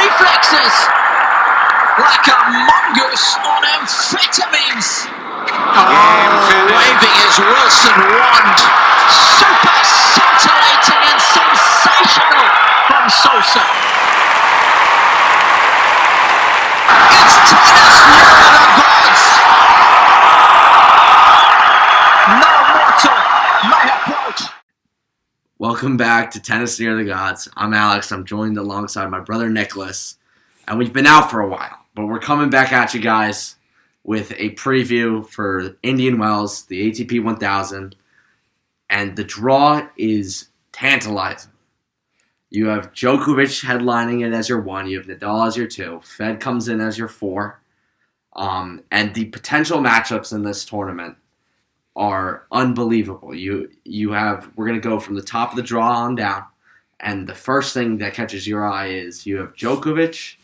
reflexes like a mongoose on amphetamines. Waving his Wilson wand. Super scintillating and sensational from Sosa. It's tennis near the gods. No mortal may approach. Welcome back to Tennis Near the Gods. I'm Alex. I'm joined alongside my brother Nicholas. And we've been out for a while, but we're coming back at you guys with a preview for Indian Wells, the ATP 1000. And the draw is tantalizing. You have Djokovic headlining it as your 1. You have Nadal as your 2. Fed comes in as your 4. And the potential matchups in this tournament are unbelievable. We're going to go from the top of the draw on down, and the first thing that catches your eye is you have Djokovic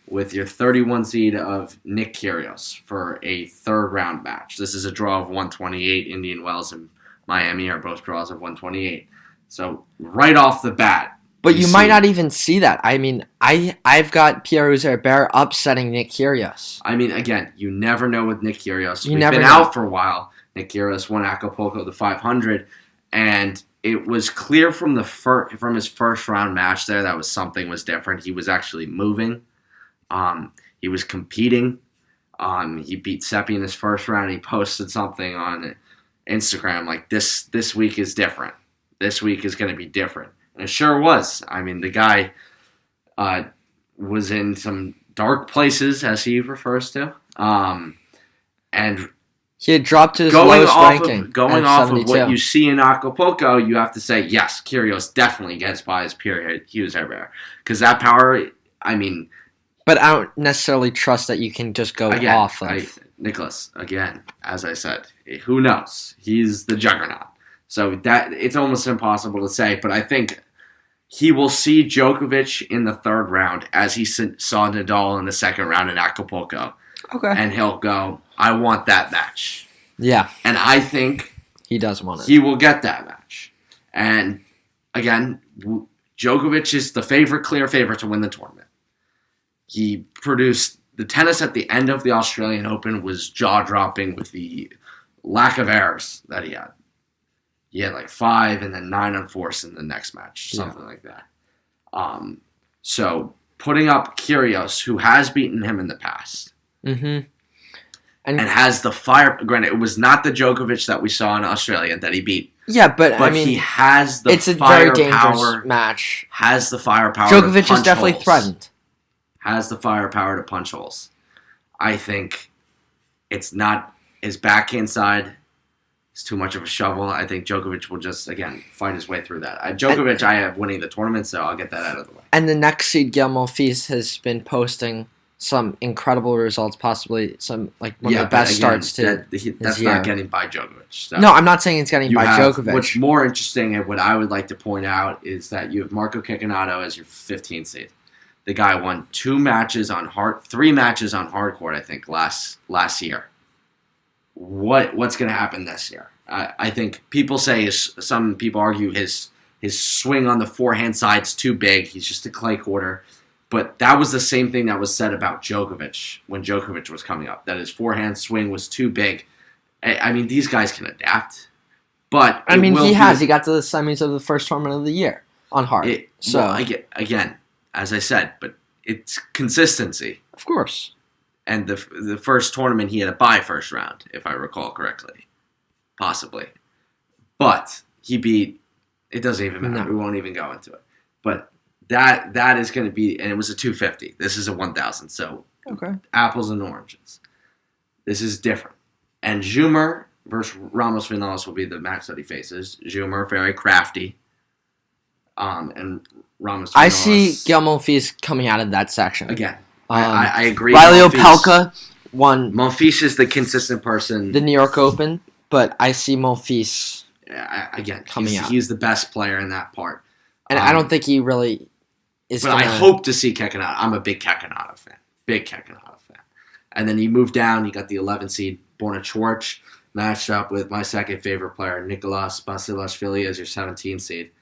with your 31 seed of Nick Kyrgios for a third round match. This is a draw of 128. Indian Wells and Miami are both draws of 128. So right off the bat, but you might not even see that. I mean, I've got Pierre Herbert upsetting Nick Kyrgios. I mean, again, you never know with Nick Kyrgios. We've been out for a while. Nick Kyrgios won Acapulco the 500, and it was clear from his first round match there that something was different. He was actually moving. He was competing. He beat Seppi in his first round. He posted something on Instagram like, this week is different. This week is going to be different. And it sure was. I mean, the guy was in some dark places, as he refers to. And he had dropped to his lowest ranking. Going off of what you see in Acapulco, you have to say, yes, Kyrgios definitely gets by his Pierre Herbert. Because that power, I mean... But I don't necessarily trust that you can just go off of... Nicholas, again, as I said, who knows? He's the juggernaut. So that it's almost impossible to say, but I think he will see Djokovic in the third round as he saw Nadal in the second round in Acapulco. Okay. And he'll go, I want that match. Yeah. And I think he does want it. He will get that match. And again, Djokovic is the clear favorite to win the tournament. He produced the tennis at the end of the Australian Open was jaw-dropping with the lack of errors that he had. He had like 5 and then 9 unforced in the next match, something like that. So putting up Kyrgios, who has beaten him in the past, and has the fire. Granted, it was not the Djokovic that we saw in Australia that he beat. Yeah, but I mean, he has the it's a very dangerous match. Has the firepower. Djokovic is definitely threatened. Has the firepower to punch holes. I think it's not his backhand side. It's too much of a shovel. I think Djokovic will just, again, fight his way through that. Djokovic, I have winning the tournament, so I'll get that out of the way. And the next seed, Guillermo Monfils, has been posting some incredible results, possibly some one of the best starts to that's not getting by Djokovic. So. No, I'm not saying it's getting by Djokovic. What's more interesting and what I would like to point out is that you have Marco Cecchinato as your 15th seed. The guy won 3 matches on hard court, I think, last year. What's going to happen this year? I think some people argue his swing on the forehand side's too big. He's just a clay courter. But that was the same thing that was said about Djokovic when Djokovic was coming up, that his forehand swing was too big. I mean, these guys can adapt. But he has. He got to the semis of the first tournament of the year on hard. Again, as I said, but it's consistency. Of course. And the first tournament, he had a bye first round, if I recall correctly. Possibly. But he beat... It doesn't even matter. No. We won't even go into it. But that is going to be... And it was a 250. This is a 1,000. So apples and oranges. This is different. And Zhumer versus Ramos Vinolas will be the match that he faces. Zhumer, very crafty. And Ramos Vinolas... I see Guillermo Monfils coming out of that section. Again. I agree. Riley Opelka won. Monfils is the consistent person. The New York Open, but I see Monfils coming out. He's the best player in that part. And I don't think he really is. But I hope to see Cecchinato. I'm a big Cecchinato fan. And then you move down, you got the 11 seed, Borna Coric, matched up with my second favorite player, Nicolas Basilashvili, as your 17 seed.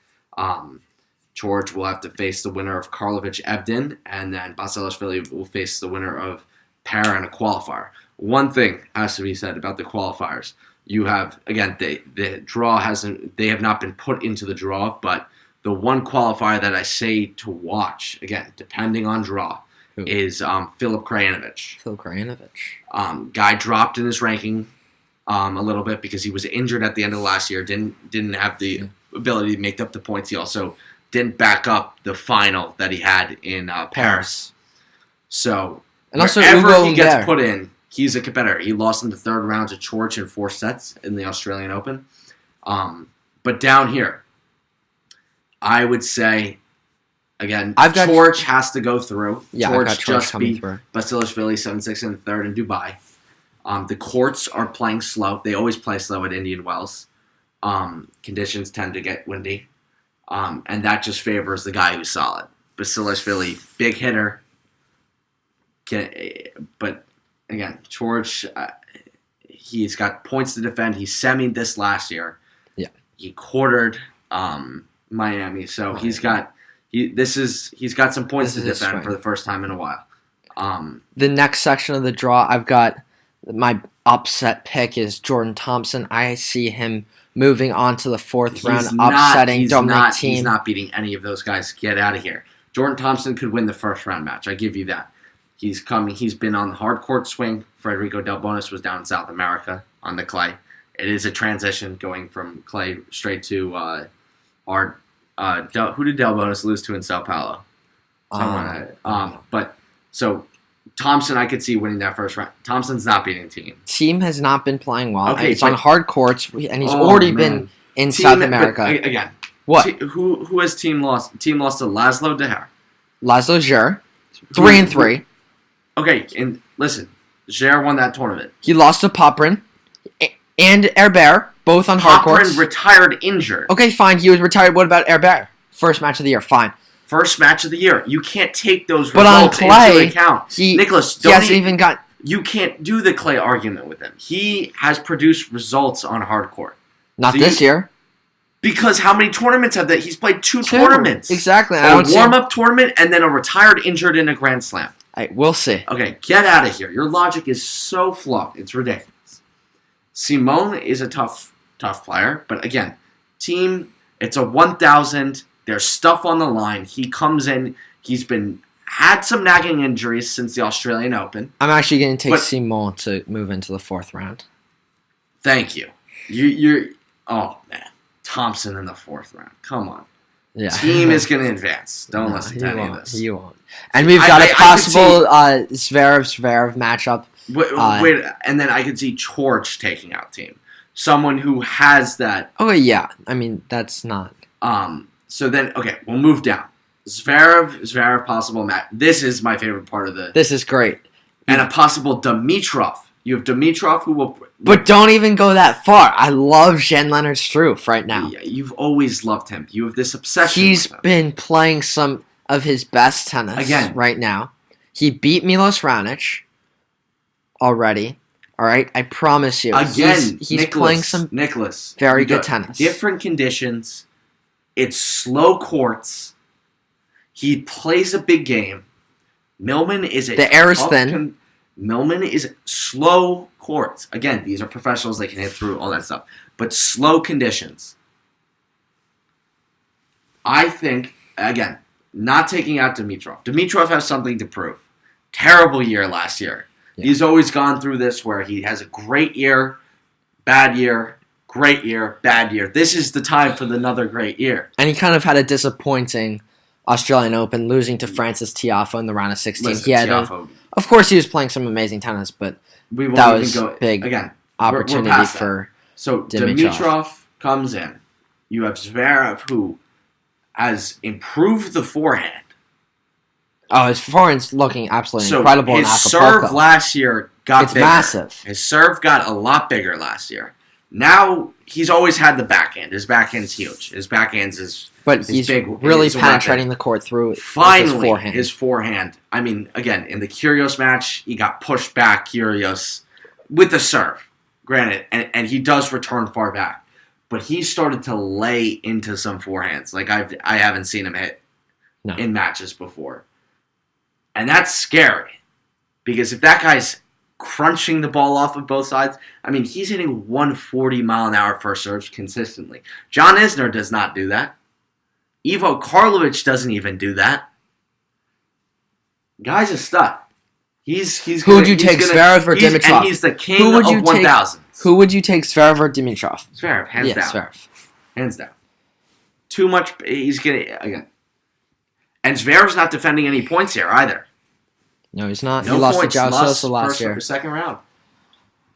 George will have to face the winner of Karlovic-Ebden, and then Basilashvili will face the winner of Para in a qualifier. One thing has to be said about the qualifiers. You have, again, the draw they have not been put into the draw, but the one qualifier that I say to watch, again, depending on draw, is Filip Krajinovic. Filip Krajinovic. Guy dropped in his ranking a little bit because he was injured at the end of last year, didn't have the ability to make up the points. He also didn't back up the final that he had in Paris. So, and also wherever he gets put in, he's a competitor. He lost in the third round to Coric in 4 sets in the Australian Open. But down here, I would say, again, Coric has to go through. Yeah, Coric just beat Basilashvili 7-6 in the third in Dubai. The courts are playing slow. They always play slow at Indian Wells. Conditions tend to get windy. And that just favors the guy who's solid. Basilashvili, big hitter. But again, George, he's got points to defend. He semied this last year. Yeah. He quartered Miami. So he's got some points to defend for the first time in a while. The next section of the draw, I've got my upset pick is Jordan Thompson. I see him moving on to the fourth round, upsetting Dominic Thiem. He's not beating any of those guys. Get out of here. Jordan Thompson could win the first round match. I give you that. He's coming. He's been on the hard court swing. Federico Del Bonis was down in South America on the clay. It is a transition going from clay straight to who did Del Bonis lose to in Sao Paulo? But so Thompson, I could see winning that first round. Thompson's not beating Thiem. Thiem has not been playing well. Okay, he's on hard courts, and he's already been in South America. Again, what? Who has Thiem lost? Thiem lost to Laszlo Deher. Laszlo Djere, 3-3. Okay, and listen, Djere won that tournament. He lost to Poprin and Herbert, both on hard courts. Poprin retired injured. Okay, fine. He was retired. What about Herbert? First match of the year. Fine. First match of the year. You can't take those results into account. Nicholas, he hasn't even got... You can't do the clay argument with him. He has produced results on hard court. Not this year. Because how many tournaments have that? He's played two tournaments. Exactly. A warm-up tournament and then a retired injured in a Grand Slam. We'll see. Okay, get out of here. Your logic is so flawed. It's ridiculous. Simone is a tough player. But again, Thiem, it's a 1,000. There's stuff on the line. He comes in. He's had some nagging injuries since the Australian Open. I'm actually going to take Simone to move into the fourth round. Thank you. You're oh, man. Thompson in the fourth round. Come on. Yeah. Team is going to advance. Don't listen to any of this. He won't. And we've got a possible Zverev matchup. Wait, and then I could see Coric taking out Thiem. Someone who has that. Oh, yeah. I mean, that's not. So then, okay, we'll move down. Zverev possible match. This is my favorite part of the. This is great. And a possible Dimitrov. You have Dimitrov who will. But don't even go that far. I love Jan-Lennard Struff right now. Yeah, you've always loved him. You have this obsession. He's been playing some of his best tennis right now. He beat Milos Raonic already. All right, I promise you. Again, he's playing some very good tennis. Different conditions. It's slow courts. He plays a big game. Millman is a the air is thin. Millman is slow courts. Again, these are professionals. They can hit through all that stuff. But slow conditions. I think, again, not taking out Dimitrov. Dimitrov has something to prove. Terrible year last year. Yeah. He's always gone through this where he has a great year, bad year, great year, bad year. This is the time for another great year. And he kind of had a disappointing Australian Open, losing to Francis Tiafoe in the round of 16. Listen, of course, he was playing some amazing tennis, but that was a big opportunity for Dimitrov comes in. You have Zverev, who has improved the forehand. Oh, his forehand's looking absolutely incredible in Acapulco. His serve last year got bigger. Massive. His serve got a lot bigger last year. Now, he's always had the backhand. His backhand's huge. His backhand's is But he's big, really penetrating the court through Finally, his forehand. I mean, again, in the Kyrgios match, he got pushed back, Kyrgios, with the serve. Granted, and he does return far back. but he started to lay into some forehands like I haven't seen him hit in matches before. And that's scary because if that guy's crunching the ball off of both sides, I mean, he's hitting 140-mile-an-hour first serves consistently. John Isner does not do that. Ivo Karlovic doesn't even do that. Guy's a stud. Who would you take, Zverev or Dimitrov? And he's the king of 1,000. Who would you take, Zverev or Dimitrov? Zverev, hands down. Zverev. Hands down. Too much. He's going to, again. And Zverev's not defending any points here either. No, he's not. No he lost points, to Jalsosa last year. Second round.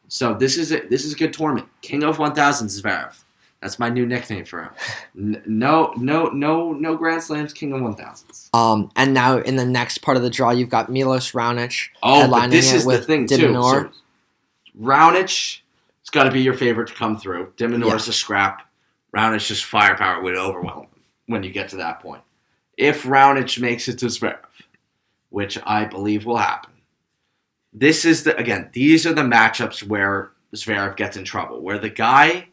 So this is a good tournament. King of 1,000 Zverev. That's my new nickname for him. No Grand Slams, King of 1,000s. And now in the next part of the draw, you've got Milos Raonic. But this is the thing, too. So Raonic, it's got to be your favorite to come through. Diminor's a scrap. Raonic just firepower would overwhelm him when you get to that point. If Raonic makes it to Zverev, which I believe will happen, these are the matchups where Zverev gets in trouble, where the guy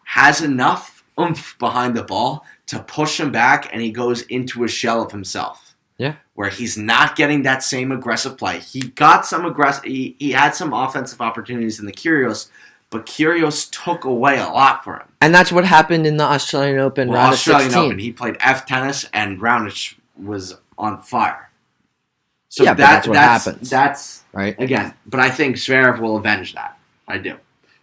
has enough oomph behind the ball to push him back and he goes into a shell of himself. Yeah. Where he's not getting that same aggressive play. He got some he had some offensive opportunities in the Kyrgios, but Kyrgios took away a lot for him. And that's what happened in the Australian Open round of 16. Australian Open, he played F tennis and Raonic was on fire. So yeah, that's what happens. That's right. Again, but I think Zverev will avenge that. I do.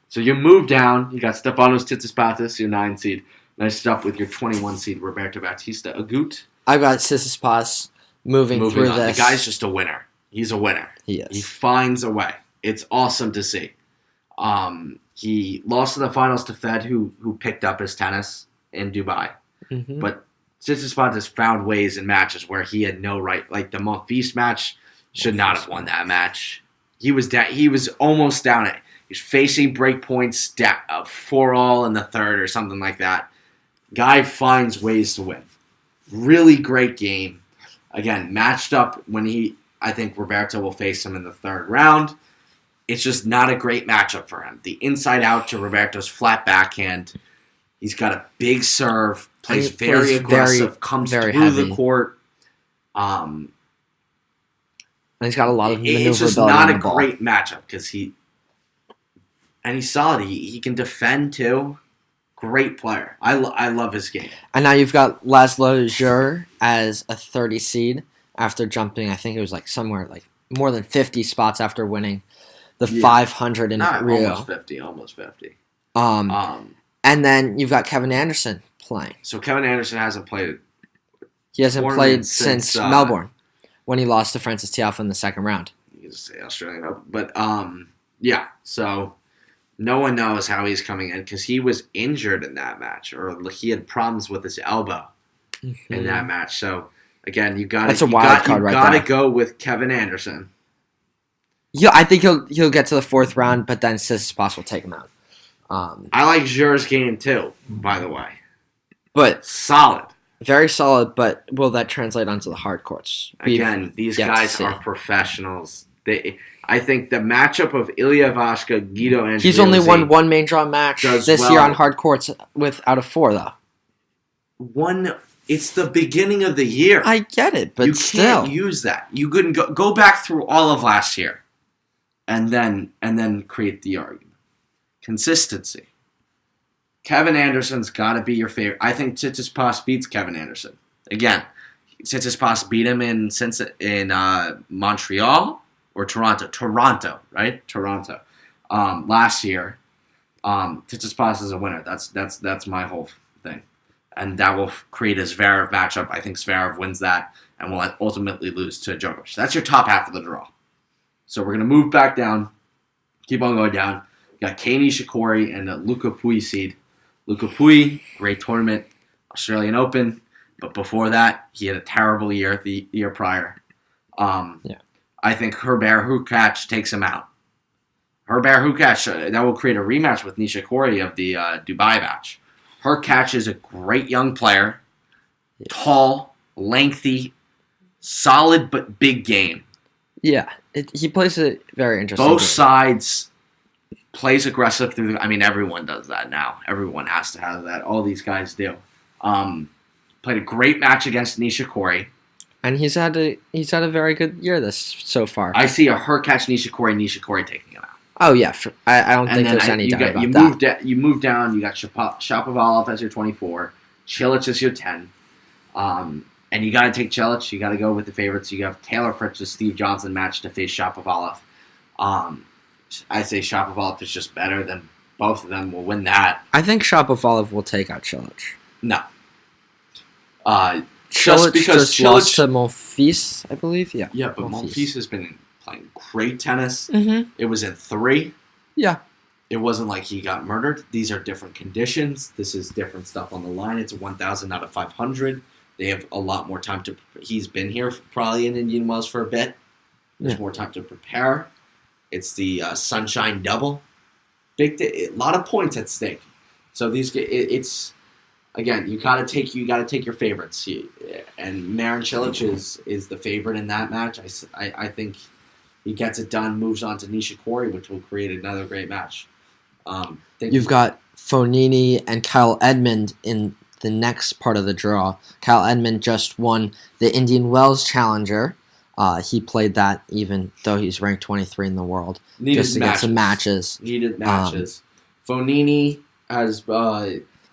So you move down. You got Stefanos Tsitsipas, your 9 seed. Nice stuff with your 21 seed, Roberto Bautista Agut. I've got Tsitsipas moving through on. this. The guy's just a winner. He's a winner. He is. He finds a way. It's awesome to see. He lost in the finals to Fed, who picked up his tennis in Dubai. Mm-hmm. But Tsitsipas has found ways in matches where he had no right. Like the Monfils match, should not have won that match. He was almost down it. He's facing break points, 4-all in the third or something like that. Guy finds ways to win. Really great game. Again, matched up I think Roberto will face him in the third round. It's just not a great matchup for him. The inside out to Roberto's flat backhand. He's got a big serve, plays very aggressive, comes through the court. And he's got a lot of maneuverability. It's just not a great matchup because he's solid. He can defend too. Great player. I love his game. And now you've got Laszlo Djere as a 30 seed after jumping, I think it was like somewhere like more than 50 spots after winning the 500 in Rio. Almost 50. And then you've got Kevin Anderson playing. So Kevin Anderson hasn't played. He hasn't played since Melbourne when he lost to Francis Tiafoe in the second round. You can just say Australian Open. But, yeah. So no one knows how he's coming in because he was injured in that match or he had problems with his elbow in that match. So, again, you got to go with Kevin Anderson. Yeah, I think he'll get to the fourth round, but then Tsitsipas will take him out. I like Djure's game too, by the way. But solid. Very solid, but will that translate onto the hard courts? Again, these guys are professionals. I think the matchup of Ilya Ivashka, Guido Angelozzi... He's only won one main draw match this year on hard courts out of 4, though. It's the beginning of the year. I get it, but you can't use that. You couldn't go back through all of last year and then create the argument. Consistency. Kevin Anderson's got to be your favorite. I think Tsitsipas beats Kevin Anderson. Again, Tsitsipas beat him in Montreal or Toronto. Toronto, right? Toronto. Last year. Tsitsipas is a winner. That's my whole thing. And that will create a Zverev matchup. I think Zverev wins that and will ultimately lose to Djokovic. That's your top half of the draw. So we're going to move back down. Keep on going down. You got Kei Nishikori and the Luca Pouille seed. Luca Pouille, great tournament, Australian Open. But before that, he had a terrible year the year prior. I think Herbert Hurkacz takes him out. Herbert Hurkacz, that will create a rematch with Nishikori of the Dubai match. Hurkacz is a great young player. Tall, lengthy, solid but big game. Yeah, he plays a very interesting Both game. sides plays aggressive through. Everyone does that now. Everyone has to have that. All these guys do. Played a great match against Nishikori. And he's had a very good year this so far. I see a her catch Nishikori taking him out. Oh yeah, I don't think there's any doubt about that. You move down. You got Shapovalov as your 24, Cilic as your 10, and you got to take Cilic. You got to go with the favorites. You have Taylor Fritz's Steve Johnson match to face Shapovalov. I say Shapovalov is just better than both of them. Will win that. I think Shapovalov will take out Cilic. No. Cilic because just lost to Monfils, I believe. Yeah. Yeah, but Monfils has been playing great tennis. Mm-hmm. It was in 3. Yeah. It wasn't like he got murdered. These are different conditions. This is different stuff on the line. It's 1,000 out of 500. They have a lot more time to. He's been here probably in Indian Wells for a bit. There's more time to prepare. It's the Sunshine Double. A lot of points at stake. So it's. Again, you gotta take your favorites, and Marin Cilic is the favorite in that match. I think he gets it done, moves on to Nishikori, which will create another great match. You've got Fognini and Kyle Edmund in the next part of the draw. Kyle Edmund just won the Indian Wells Challenger. He played that even though he's ranked 23 in the world. Needed some matches. Needed matches. Fognini has.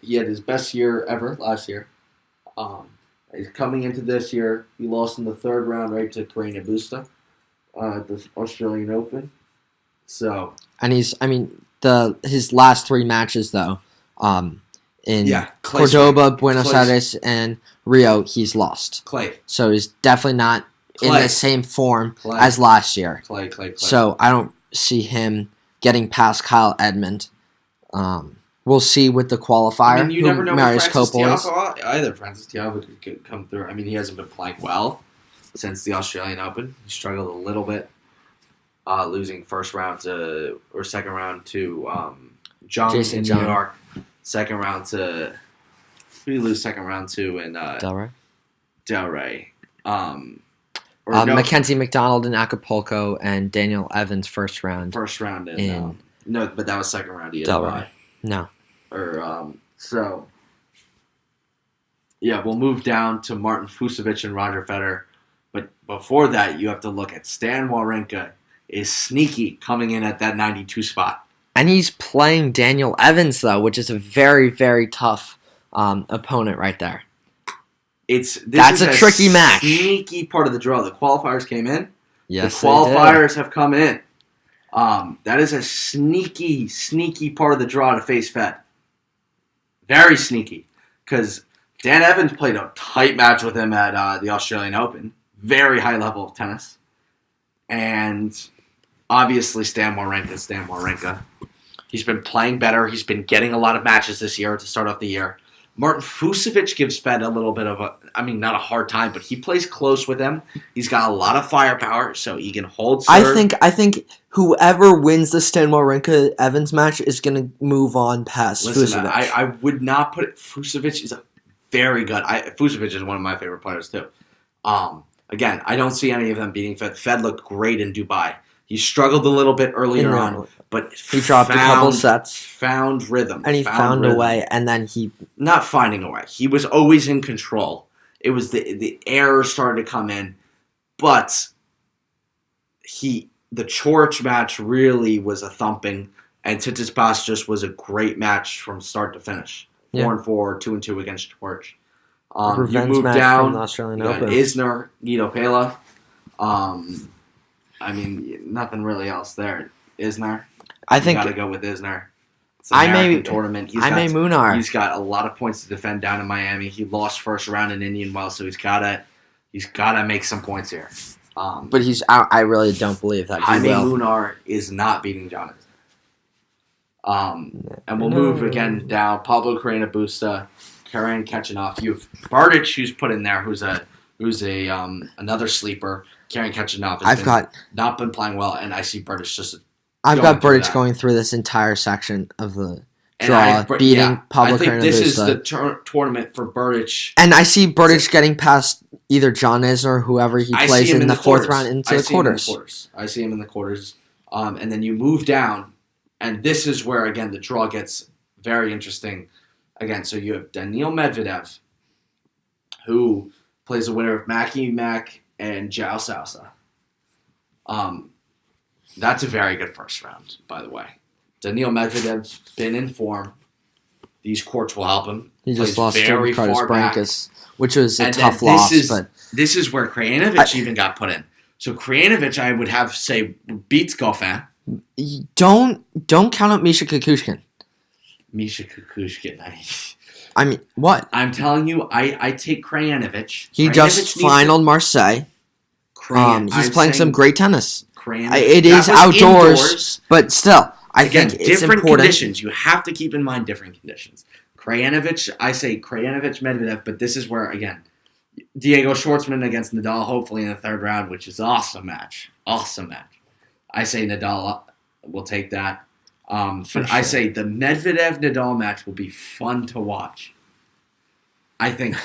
He had his best year ever last year. He's coming into this year. He lost in the 3rd round right to Kei Nishikori at the Australian Open. So and his last 3 matches though, in Cordoba, Buenos Aires, and Rio, he's lost. So he's definitely not in the same form as last year. So I don't see him getting past Kyle Edmund. We'll see with the qualifier. You never know with Francis Tiafoe either. Francis Tiafoe could come through. He hasn't been playing well since the Australian Open. He struggled a little bit, losing second round to Jason in John. New York. Second round to who did he lose second round to in Del Rey. Mackenzie McDonald in Acapulco and Daniel Evans first round. In no, but that was second round. Del Rey. No. So, yeah, we'll move down to Martin Fucsovics and Roger Federer. But before that, you have to look at Stan Wawrinka is sneaky coming in at that 92 spot. And he's playing Daniel Evans, though, which is a very, very tough opponent right there. That's a tricky match. Sneaky part of the draw. The qualifiers came in. Yes, the qualifiers have come in. That is a sneaky, sneaky part of the draw to face Fed. Very sneaky. Because Dan Evans played a tight match with him at the Australian Open. Very high level of tennis. And obviously Stan Wawrinka. He's been playing better. He's been getting a lot of matches this year to start off the year. Martin Fucsovics gives Fed a little bit of not a hard time, but he plays close with him. He's got a lot of firepower, so he can hold serve. I think whoever wins the Stan Wawrinka Evans match is going to move on past Fucsovics. I would not put it. Fucsovics is a very good. Fucsovics is one of my favorite players too. Again, I don't see any of them beating Fed. Fed looked great in Dubai. He struggled a little bit earlier on, but he dropped a couple sets. Found rhythm. And he found a way, and then he... Not finding a way. He was always in control. It was the errors started to come in, but the Coric match really was a thumping, and Tsitsipas just was a great match from start to finish. 4-4, 2-2 against Coric. Revenge you move match down. From the Australian Open. Isner, Guido Pella. Nothing really else there. Isner. I think you got to go with Isner. It's an American tournament. Munar. He's got a lot of points to defend down in Miami. He lost first round in Indian Wells, so he's got to make some points here. But I really don't believe that he will. Munar is not beating John Isner. And we'll move again down. Pablo Carreño Busta, Karen Khachanov. You have Berdych, who's put in there, who's another sleeper. Karen Khachanov has not been playing well, and I see Berdych just. I've got Berdych going through this entire section of the draw, beating Pablo Carreño Busta. I think this is the tournament for Berdych. And I see Berdych getting past either John Isner or whoever he plays in the fourth round into the quarters. I see him in the quarters. And then you move down And this is where, again, the draw gets very interesting. Again, so you have Daniil Medvedev, who plays the winner of Mackie Mack and João Sousa. That's a very good first round, by the way. Daniil Medvedev's been in form. These courts will help him. He just lost to Ricardo Brancas, which was a tough loss. This is where Krajinovic even got put in. So Krajinovic, I would have say, beats Goffin. Don't count out Misha Kukushkin. Misha Kukushkin. I mean, what? I'm telling you, I take Krajinovic. He just finaled Marseille. He's playing some great tennis. It is outdoors, but still, I think it's different important. Conditions. You have to keep in mind different conditions. Krajinovic, I say Krajinovic, Medvedev, but this is where, again, Diego Schwartzman against Nadal, hopefully in the third round, which is awesome match. Awesome match. I say Nadal will take that. But sure. I say the Medvedev-Nadal match will be fun to watch. I think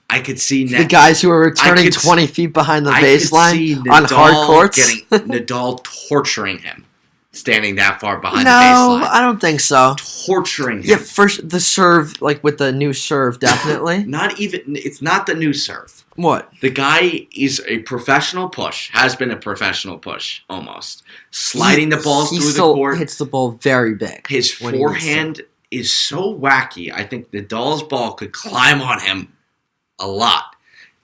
I could see the guys who are returning 20 feet behind the baseline on hard courts. Getting Nadal torturing him, standing that far behind the baseline. No, I don't think so. Torturing him. Yeah, first the serve, like with the new serve, definitely. It's not the new serve. What? The guy is a professional push, has been a professional push, almost. Sliding the balls through the court. He hits the ball very big. His forehand is so wacky. I think Nadal's ball could climb on him a lot.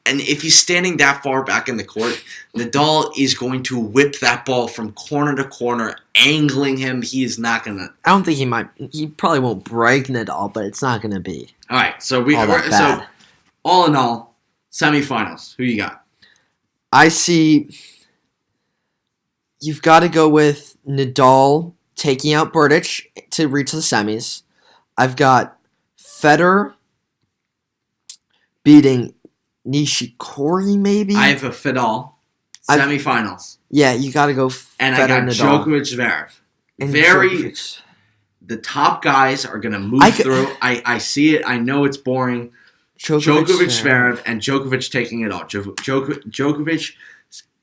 And if he's standing that far back in the court, Nadal is going to whip that ball from corner to corner, angling him. He is not going to... I don't think he might... He probably won't break Nadal, but it's not going to be... All right, so all in all, semifinals. Who you got? I see... You've got to go with Nadal taking out Berdych to reach the semis. I've got Federer beating Nishikori, maybe? I have a Fedal. Semifinals. Yeah, you got to go Federer, and I got Nadal. Djokovic, Zverev. The top guys are going to move through. I see it. I know it's boring. Djokovic, Zverev, and Djokovic taking it all. Djokovic,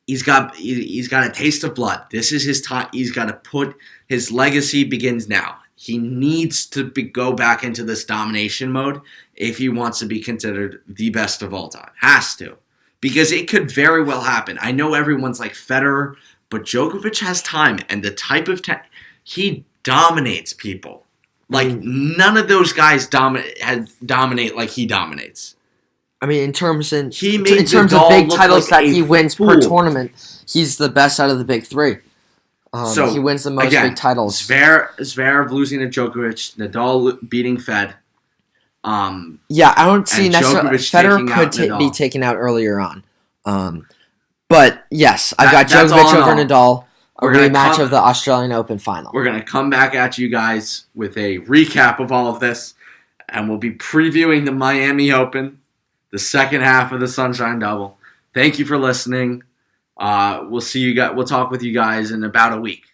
he's got a taste of blood. This is his time. He's got to put his legacy begins now. He needs to go back into this domination mode if he wants to be considered the best of all time. Has to. Because it could very well happen. I know everyone's like Federer, but Djokovic has time, and the type of he dominates people. Like, none of those guys dominate like he dominates. I mean, in terms of big Nadal titles like that he wins per tournament, he's the best out of the big three. So he wins the most big titles. Zverev losing to Djokovic, Nadal beating Fed. Yeah, I don't see necessarily. Federer could be taken out earlier on. But yes, I've got Djokovic over Nadal. A rematch of the Australian Open final. We're going to come back at you guys with a recap of all of this, and we'll be previewing the Miami Open, the second half of the Sunshine Double. Thank you for listening. We'll see you guys. We'll talk with you guys in about a week.